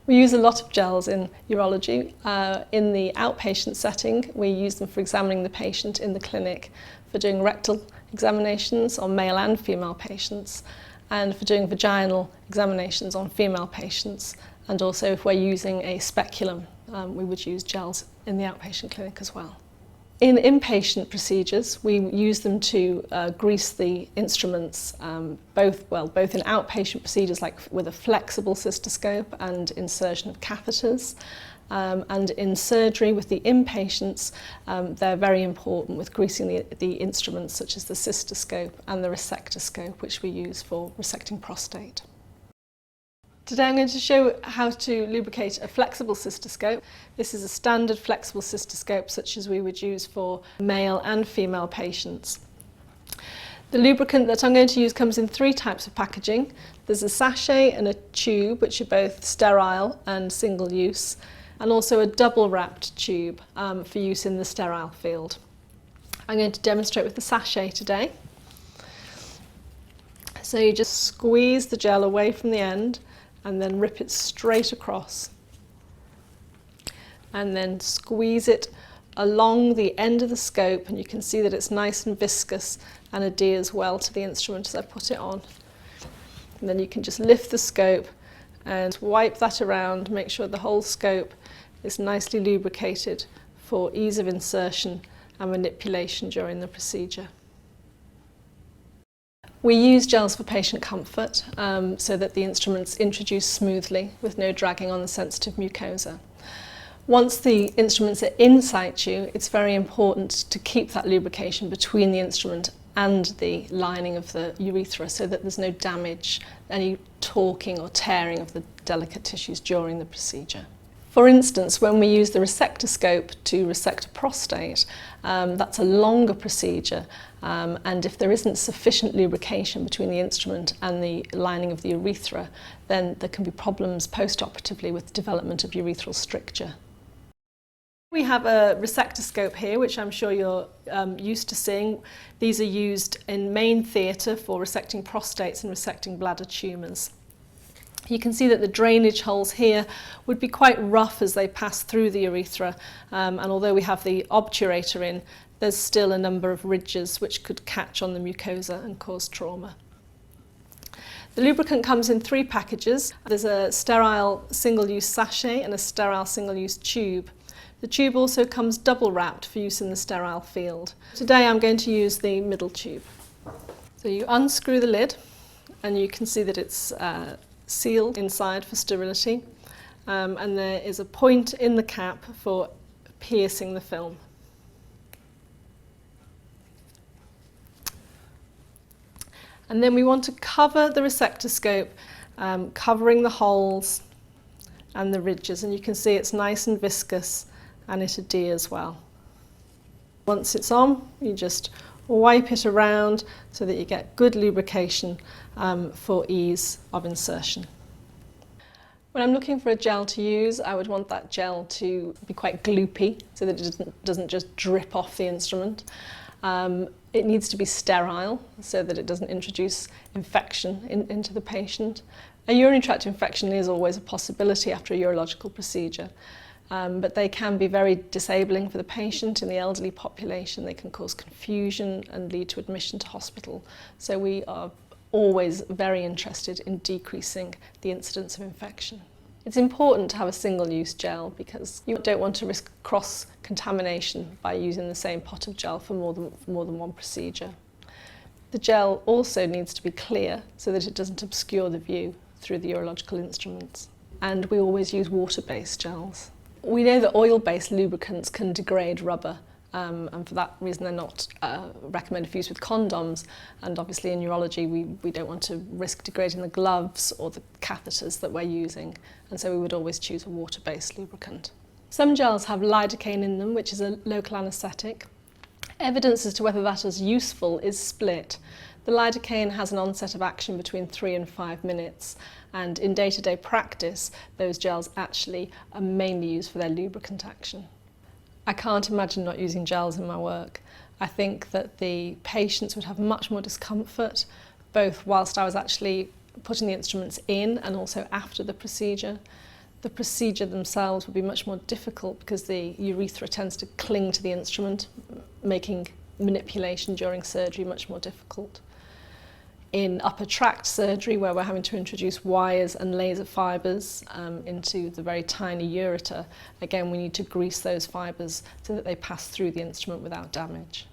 We use a lot of gels in urology. In the outpatient setting, we use them for examining the patient in the clinic, for doing rectal examinations on male and female patients, and for doing vaginal examinations on female patients. And also if we're using a speculum, we would use gels in the outpatient clinic as well. In inpatient procedures, we use them to grease the instruments, both in outpatient procedures like with a flexible cystoscope and insertion of catheters, and in surgery with the inpatients, they're very important with greasing the instruments such as the cystoscope and the receptor, which we use for resecting prostate. Today I'm going to show how to lubricate a flexible cystoscope. This is a standard flexible cystoscope such as we would use for male and female patients. The lubricant that I'm going to use comes in 3 types of packaging. There's a sachet and a tube, which are both sterile and single use, and also a double wrapped tube for use in the sterile field. I'm going to demonstrate with the sachet today. So you just squeeze the gel away from the end and then rip it straight across, and then squeeze it along the end of the scope, and you can see that it's nice and viscous and adheres well to the instrument as I put it on. And then you can just lift the scope and wipe that around, make sure the whole scope is nicely lubricated for ease of insertion and manipulation during the procedure. We use gels for patient comfort so that the instrument's introduced smoothly with no dragging on the sensitive mucosa. Once the instruments are in situ, it's very important to keep that lubrication between the instrument and the lining of the urethra so that there's no damage, any torquing or tearing of the delicate tissues during the procedure. For instance, when we use the resectoscope to resect a prostate, that's a longer procedure, and if there isn't sufficient lubrication between the instrument and the lining of the urethra, then there can be problems post-operatively with development of urethral stricture. We have a resectoscope here, which I'm sure you're used to seeing. These are used in main theatre for resecting prostates and resecting bladder tumours. You can see that the drainage holes here would be quite rough as they pass through the urethra, and although we have the obturator in, there's still a number of ridges which could catch on the mucosa and cause trauma. The lubricant comes in 3 packages. There's a sterile single-use sachet and a sterile single-use tube. The tube also comes double wrapped for use in the sterile field. Today I'm going to use the middle tube. So you unscrew the lid and you can see that it's sealed inside for sterility, and there is a point in the cap for piercing the film. And then we want to cover the resectoscope, covering the holes and the ridges, and you can see it's nice and viscous and it adheres well. Once it's on, you just wipe it around so that you get good lubrication for ease of insertion. When I'm looking for a gel to use, I would want that gel to be quite gloopy so that it doesn't just drip off the instrument. It needs to be sterile so that it doesn't introduce infection into the patient. A urinary tract infection is always a possibility after a urological procedure. But they can be very disabling for the patient. In the elderly population, they can cause confusion and lead to admission to hospital. So we are always very interested in decreasing the incidence of infection. It's important to have a single-use gel because you don't want to risk cross-contamination by using the same pot of gel for more than one procedure. The gel also needs to be clear so that it doesn't obscure the view through the urological instruments. And we always use water-based gels. We know that oil-based lubricants can degrade rubber, and for that reason they're not recommended for use with condoms, and obviously in urology we don't want to risk degrading the gloves or the catheters that we're using, and so we would always choose a water-based lubricant. Some gels have lidocaine in them, which is a local anaesthetic. Evidence as to whether that is useful is split. The lidocaine has an onset of action between 3 and 5 minutes, and in day-to-day practice those gels actually are mainly used for their lubricant action. I can't imagine not using gels in my work. I think that the patients would have much more discomfort, both whilst I was actually putting the instruments in and also after the procedure. The procedure themselves would be much more difficult because the urethra tends to cling to the instrument, making manipulation during surgery much more difficult. In upper tract surgery, where we're having to introduce wires and laser fibres into the very tiny ureter, again we need to grease those fibres so that they pass through the instrument without damage.